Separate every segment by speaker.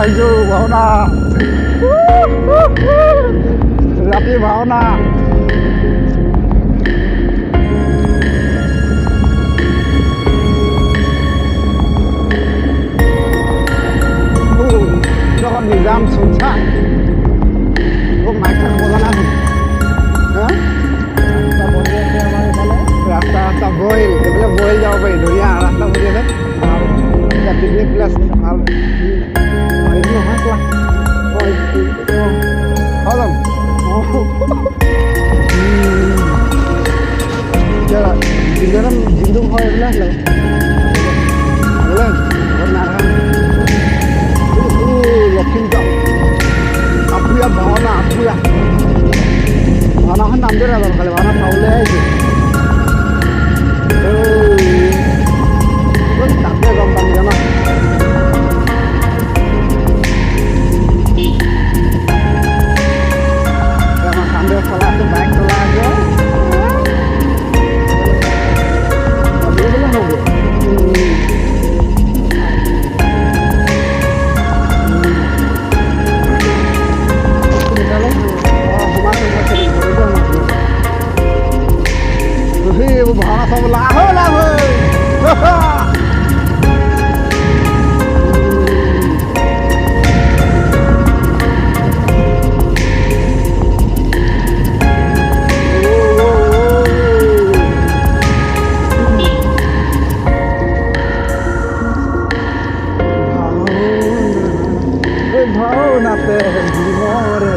Speaker 1: আহিছোঁ ভাওনা ৰাতি ভাওনা যখন নিজাম শুনছা ও মাইকটা বলা না হ্যাঁ ৰাস্তা ৰাস্তা বইল এইফালে বইল যাব পাৰি ধুনীয়া ৰাস্তা বহি আছে এতিয়া পিকনিক প্লেচ ভাল পাৰিবি নহয় কোৱা হয় যাম এতিয়া জিন্দু হয় এইবিলাক লখিমগাঁও আপুয়া ভাওনা আপুয়া ভাওনাখন নামটোৱে নাজানো খালি ভাওনা চাবলৈ আহিছোঁ তাতে গম পাম জানো আমাৰ চান্দে চলাই আছোঁ বাইক চলাই আছে হ'ব ভাওনা চাব লাভ লাভ ভাওনাতে মরে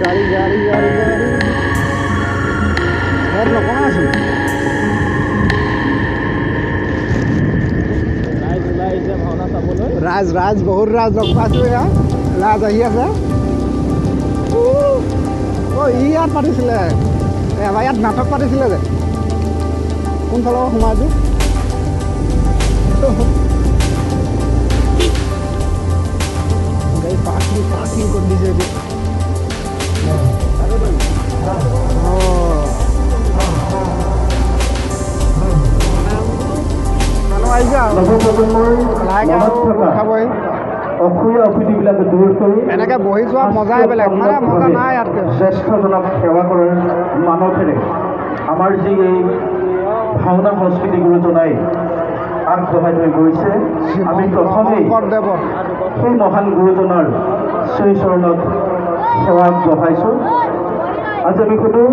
Speaker 1: গাড়ি গাড়ি গাড়ি গাড়ি হের নকমা আছো ৰাজ ৰাজ বহুত ৰাজ লগ পাইছোঁ এয়া ৰাজ আহি আছে ই ইয়াত পাতিছিলে এবাৰ ইয়াত নাটক পাতিছিলে যে কোনফালৰ সোমাইছোঁ গাড়ী পাৰ্কিং পাৰ্কিং কৰি দিছে এতিয়া এনেকে বহি যোৱা মজাই বেলেগ মানে মজা নাই ইয়াতকে
Speaker 2: জ্যেষ্ঠজনক সেৱা কৰাৰ মানসেৰে আমাৰ যি এই ভাওনা সংস্কৃতি গুৰুজনাই আগবঢ়াই থৈ গৈছে আমি প্ৰথমেই সেই মহান গুৰুজনাৰ শ্ৰীচৰণত সেৱা আগবঢ়াইছোঁ আজি আমি সুধোঁ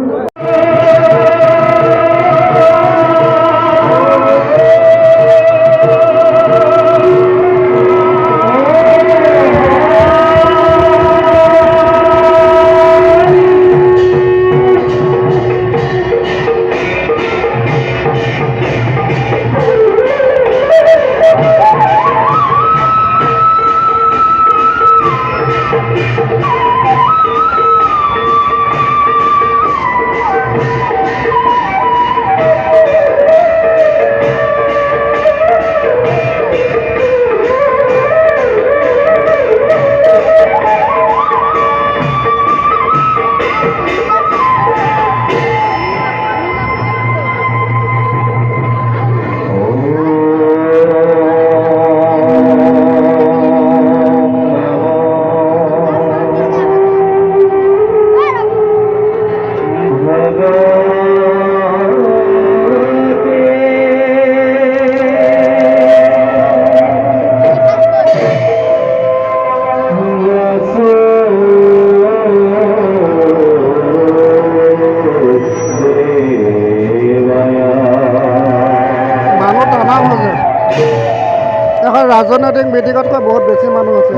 Speaker 2: ৰাজনৈতিক মিটিঙতকৈ বহুত বেছি মানুহ আছে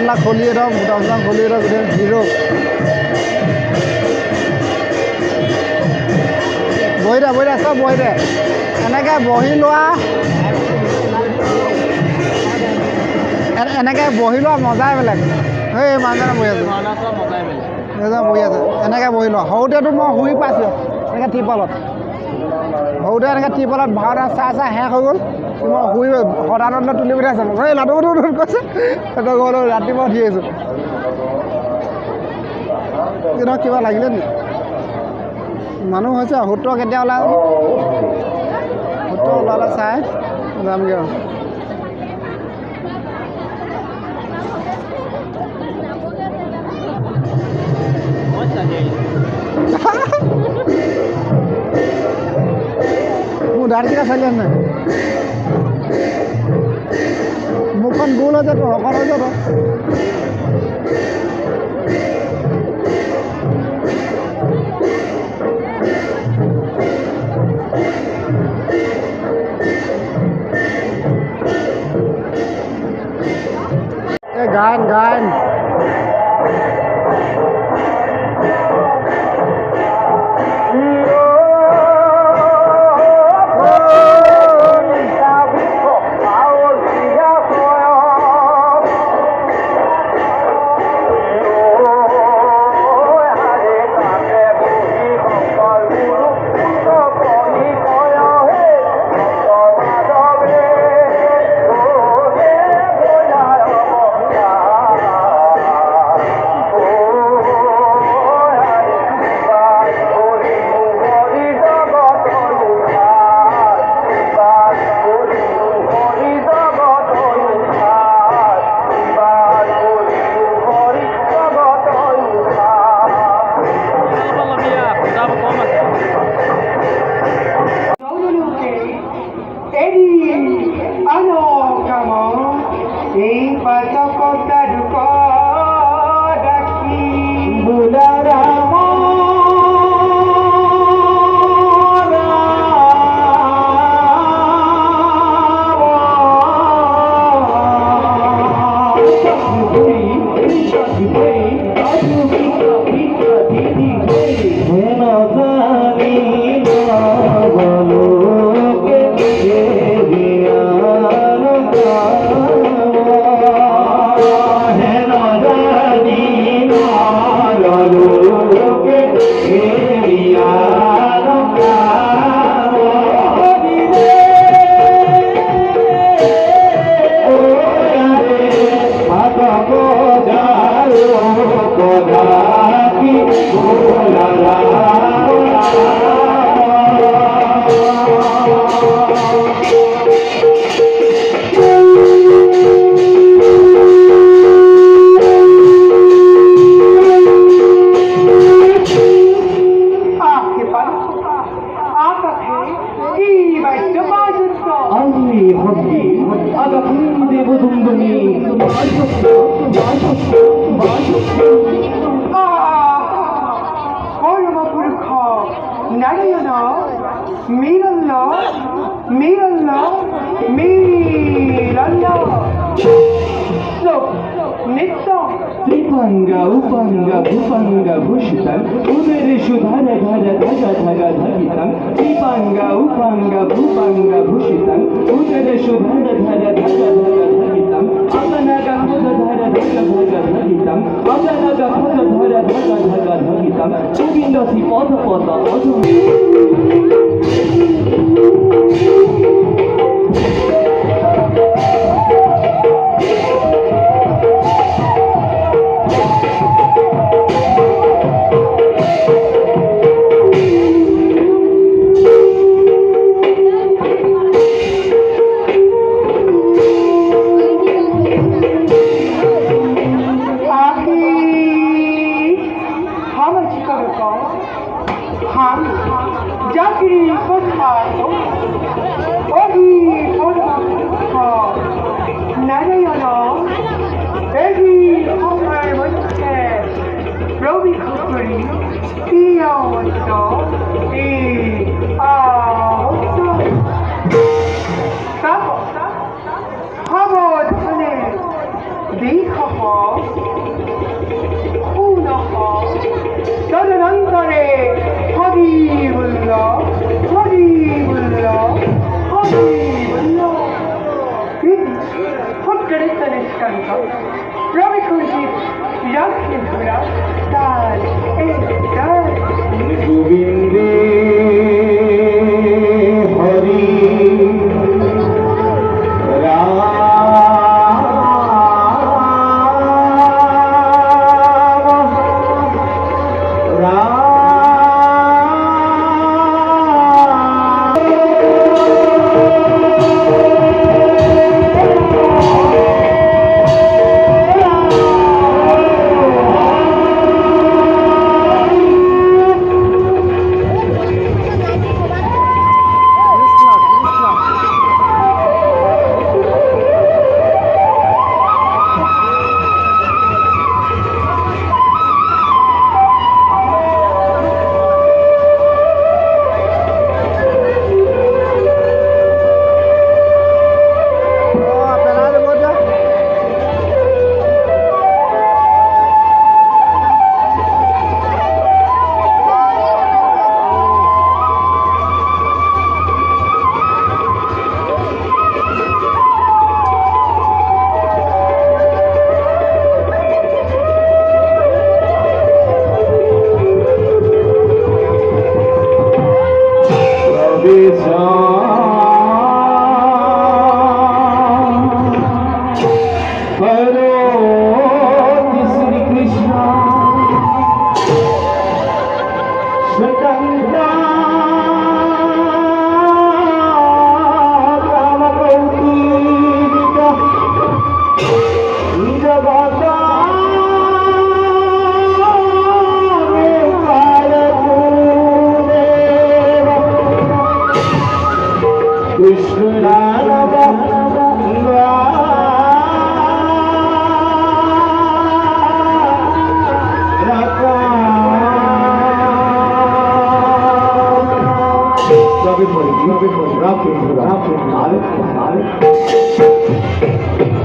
Speaker 1: বুটা খুলিয়ে দিয়ক বুটা খুলিয়ে দিয়ক গোটেই হিৰো বহি দে চব বহি দে এনেকৈ বহি লোৱা এনেকৈ বহি লোৱা মজাই বেলেগ সেই মানুহজনে বহি আছে বহি আছে এনেকৈ বহি লোৱা সৰুতেতো মই শুই পাইছোঁ এনেকৈ ত্ৰিপলত সৰুতে এনেকৈ ত্ৰিপলত ভাওনা চাই শেষ হৈ গ'ল মই শুই সদানন্দ তুলি পঠাইছিলোঁ এই লাডু কৈছে সেইটো গ'লো ৰাতিপুৱা উঠি আহিছোঁ কিন্তু কিবা লাগিলে নেকি মানুহ হৈছে সূত্ৰ কেতিয়া ওলাই সূত্ৰ ওলালে চাই যামগৈ আৰু মোৰ দাঁতকেইটা চালি আছে নাই মুখখন গোল হৈছে তো শকত হৈছে তো গান
Speaker 2: Lipanga, upanga, bupanga, bushitan, udere shudhara dhara dhaga dhaga dhagitan. Lipanga, upanga, bupanga, bushitan, udere shudhara dhara dhaga dhaga dhagitan. Aganaga hoda dhara dhaga dhaga dhagitan. Aganaga hoda dhara dhaga dhaga dhagitan. Govinda si pada pada pada.
Speaker 3: How about
Speaker 2: Robin Hood, Robin Hood, Robin Hood, Robin Hood,